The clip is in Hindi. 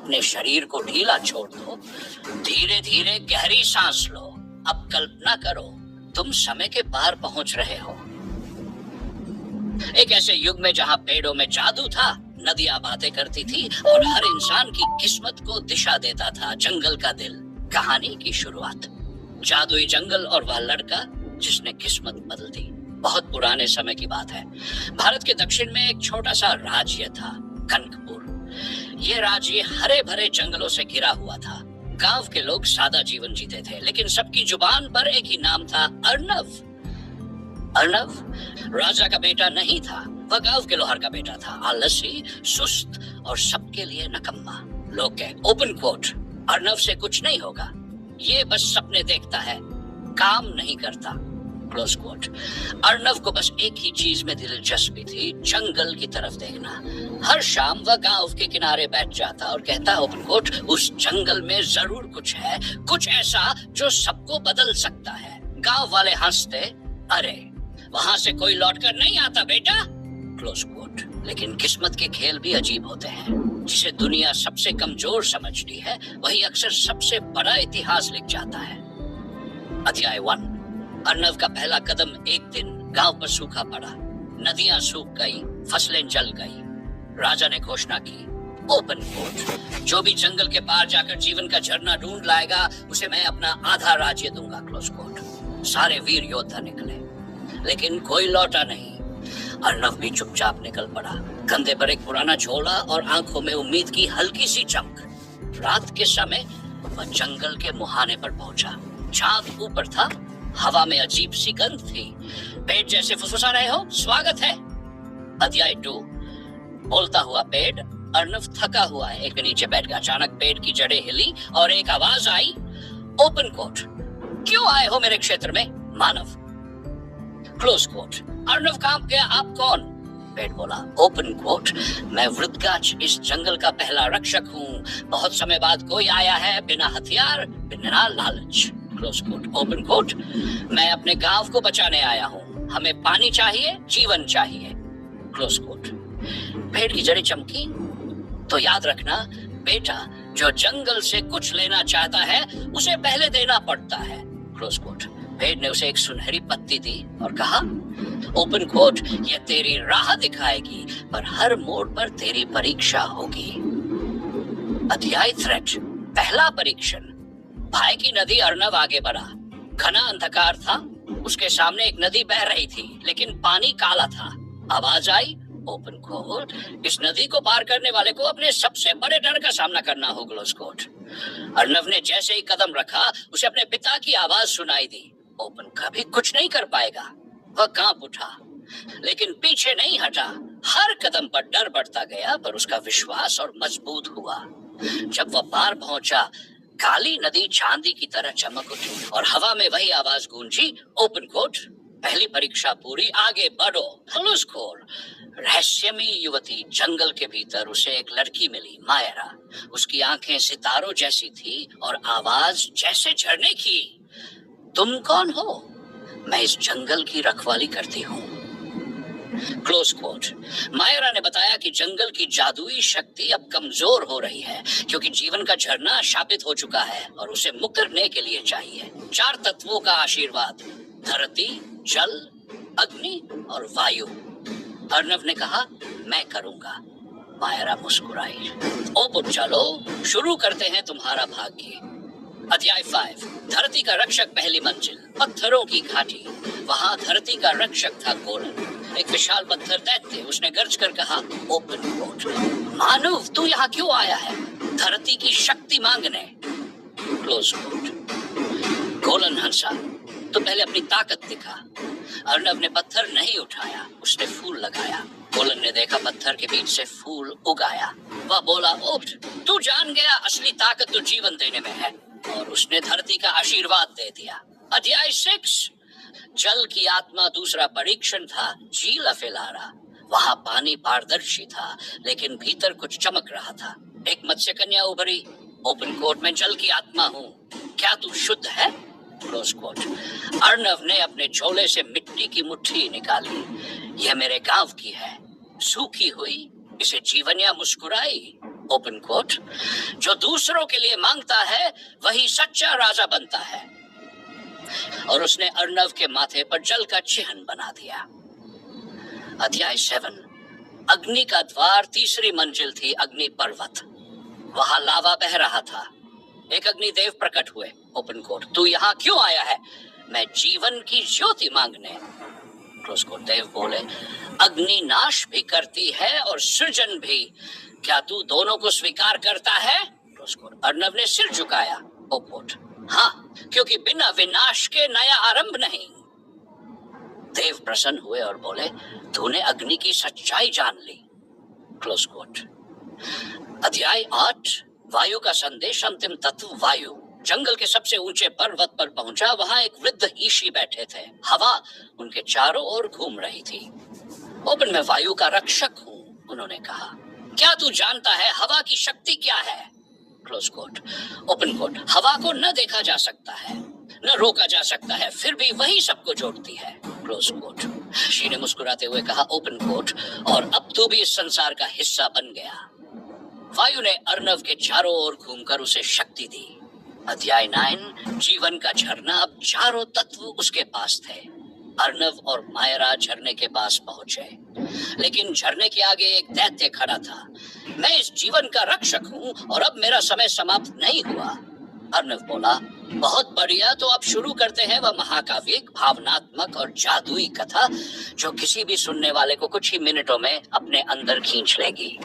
अपने शरीर को ढीला छोड़ दो, धीरे धीरे गहरी सांस लो। अब कल्पना करो तुम समय के पार पहुंच रहे हो, एक ऐसे युग में जहां पेड़ों में जादू था, नदियां बातें करती थी और हर इंसान की किस्मत को दिशा देता था जंगल का दिल। कहानी की शुरुआत, जादुई जंगल और वह लड़का जिसने किस्मत बदल दी। बहुत पुराने समय की बात है। भारत के दक्षिण में एक छोटा सा राज्य था, कनकपुर। ये राज्य हरे भरे जंगलों से घिरा हुआ था। गांव के लोग सादा जीवन जीते थे, लेकिन सबकी जुबान पर एक ही नाम था, अर्नव। अर्नव राजा का बेटा नहीं था, वह गांव के लोहार का बेटा था। आलसी, सुस्त और सबके लिए नकम्मा। लोग कहे, ओपन कोट, अर्नव से कुछ नहीं होगा, ये बस सपने देखता है, काम नहीं करता, क्लोज कोट। अर्नव को बस एक ही चीज में दिलचस्पी थी, जंगल की तरफ देखना। हर शाम वह गांव के किनारे बैठ जाता और कहता, ओपन कोट, उस जंगल में जरूर कुछ है, कुछ ऐसा जो सबको बदल सकता है। गांव वाले हंसते, अरे वहां से कोई लौटकर नहीं आता बेटा, क्लोज कोट। लेकिन किस्मत के खेल भी अजीब होते हैं। जिसे दुनिया सबसे कमजोर समझती है, वही अक्सर सबसे बड़ा इतिहास लिख जाता है। अध्याय 1। अर्नव का पहला कदम। एक दिन गांव पर सूखा पड़ा, नदियां सूख गई, फसलें जल गई। राजा ने घोषणा की, ओपन कोट, जो भी जंगल के पार जाकर जीवन का झरना ढूंढ लाएगा, उसे मैं अपना आधा राज्य दूंगा, क्लोज कोट। सारे वीर योद्धा निकले, लेकिन कोई लौटा नहीं। अर्नव भी चुपचाप निकल पड़ा, कंधे पर एक पुराना झोला और आंखों में उम्मीद की हल्की सी चमक। रात के समय वह जंगल के मुहाने पर पहुंचा। चांद ऊपर था, हवा में अजीब सी गंध थी। पेड़ जैसे फुसफुसा रहे हो, स्वागत है। अध्याय 2। बोलता हुआ पेड़। अर्नव थका हुआ है, एक नीचे बैठ गया। अचानक पेड़ की जड़ें हिली और एक आवाज आई, ओपन कोट, क्यों आए हो मेरे क्षेत्र में, मानव, क्लोज कोट। अर्नव काम के, आप कौन? पेड़ बोला, ओपन कोट, मैं वृद्धगाछ, इस जंगल का पहला रक्षक हूँ। बहुत समय बाद कोई आया है, बिना हथियार, बिना लालच, क्लोज कोट। ओपन कोट, मैं अपने गांव को बचाने आया हूँ। हमें पानी चाहिए, जीवन चाहिए, क्लोज कोट। पेड़ की जड़ें चमकी, तो याद रखना बेटा, जो जंगल से कुछ लेना चाहता है, उसे पहले देना पड़ता है, क्लोज कोट। पेड़ ने उसे एक सुनहरी पत्ती दी और कहा, ओपन कोट, ये तेरी राह दिखाएगी, पर हर मोड़ पर तेरी परीक्षा होगी। अध्याय 3। पहला परीक्षण। भाई की नदी अर्नव आगे बढ़ा। घना अंधकार था, उसके सामने एक नदी बह रही थी, लेकिन पानी काला था। आवाज आई, ओपन कोट, इस नदी को पार करने वाले को अपने सबसे बड़े डर का सामना करना हो, क्लोज कोट। अर्नव ने जैसे ही कदम रखा, उसे अपने पिता की आवाज सुनाई दी, ओपन कभी कुछ नहीं कर पाएगा। वह कांप उठा, लेकिन पीछे नहीं हटा। हर कदम पर डर बढ़ता गया, पर उसका विश्वास और मजबूत हुआ। जब वह पार पहुंचा, काली नदी चांदी की तरह चमक उठी और हवा में वही आवाज गूंजी, ओपन कोट, पहली परीक्षा पूरी, आगे बढ़ो, क्लोज कोट। रहस्यमयी युवती। जंगल के भीतर उसे एक लड़की मिली, मायरा। उसकी आंखें सितारों जैसी थी और आवाज जैसे झरने की। तुम कौन हो? मैं इस जंगल की रखवाली करती हूँ, क्लोज कोट। मायरा ने बताया कि जंगल की जादुई शक्ति अब कमजोर हो रही है, क्योंकि जीवन का झरना शापित हो चुका है और उसे मुक्त करने के लिए चाहिए 4 तत्वों का आशीर्वाद, धरती, जल, अग्नि और वायु। अर्नव ने कहा, मैं करूंगा। मायरा मुस्कुराई। ओपन, चलो शुरू करते हैं तुम्हारा भाग्य। अध्याय 5। धरती का रक्षक, पहली मंजिल। पत्थरों की घाटी। वहां धरती का रक्षक था, गोलन, एक विशाल पत्थर दैत्य। उसने गर्ज कर कहा, ओपन कोट, मानव, तू यहाँ क्यों आया है? धरती की शक्ति मांगने, क्लोज कोट। गोलन हंसा, तो पहले अपनी ताकत दिखा। अर्नव ने पत्थर नहीं उठाया, उसने फूल लगाया। गोलन ने देखा पत्थर के बीच से फूल उगाया। वह बोला, ओठ, तू जान गया, असली ताकत तो जीवन देने में है, और उसने धरती का आशीर्वाद दे दिया। अध्याय 6। जल की आत्मा, दूसरा परीक्षण था, झील अफेलारा। वहां पानी पारदर्शी था, लेकिन भीतर कुछ चमक रहा था। एक मत्स्य कन्या उभरी, ओपन कोट, मैं जल की आत्मा हूँ, क्या तू शुद्ध है? Close coat. अर्नव ने अपने झोले से मिट्टी की मुट्ठी निकाली। यह मेरे गांव की है, सूखी हुई, इसे जीवनिया मुस्कुराई। ओपन कोट, जो दूसरों के लिए मांगता है वही सच्चा राजा बनता है। और उसने अर्णव के माथे पर जल का चिन्ह बना दिया। अध्याय 7। अग्नि का द्वार, तीसरी मंजिल थी अग्नि पर्वत। वहां लावा बह रहा था। एक अग्निदेव प्रकट हुए। ओपन कोट, तू यहाँ क्यों आया है? मैं जीवन की ज्योति मांगने। क्लोज कोट, देव बोले, अग्नि नाश भी करती है और सृजन भी। क्या तू दोनों को स्वीकार करता है? क्लोज कोट, अर्णव ने सिर झुकाया। ओपन कोट, हाँ, क्योंकि बिना विनाश के नया आरंभ नहीं। देव प्रसन्न हुए और बोले, तूने अग्नि की सच्चाई जान ली। Close coat. अध्याय 8। वायु का संदेश। अंतिम तत्व वायु जंगल के सबसे ऊंचे पर्वत पर पहुंचा। वहां एक वृद्ध ईशी बैठे थे। हवा उनके चारों ओर घूम रही थी। ओपन, मैं वायु का रक्षक हूं, उन्होंने कहा। क्या तू जानता है हवा की शक्ति क्या है? Close coat. ओपन कोट, हवा को न देखा जा सकता है, न रोका जा सकता है, फिर भी वही सबको जोड़ती है। Close coat. ऋषि ने मुस्कुराते हुए कहा, ओपन कोट, और अब तू भी इस संसार का हिस्सा बन गया। वायु ने अर्णव के चारों ओर घूमकर उसे शक्ति दी। अध्याय 9। जीवन का झरना। अब चारों तत्व उसके पास थे। अर्णव और मायरा झरने के पास पहुंचे, लेकिन झरने के आगे एक दैत्य खड़ा था। मैं इस जीवन का रक्षक हूं और अब मेरा समय समाप्त नहीं हुआ। अर्णव बोला, बहुत बढ़िया, तो अब शुरू करते हैं वह महाकाव्यिक, भावनात्मक और जादुई कथा जो किसी भी सुनने वाले को कुछ ही मिनटों में अपने अंदर खींच लेगी।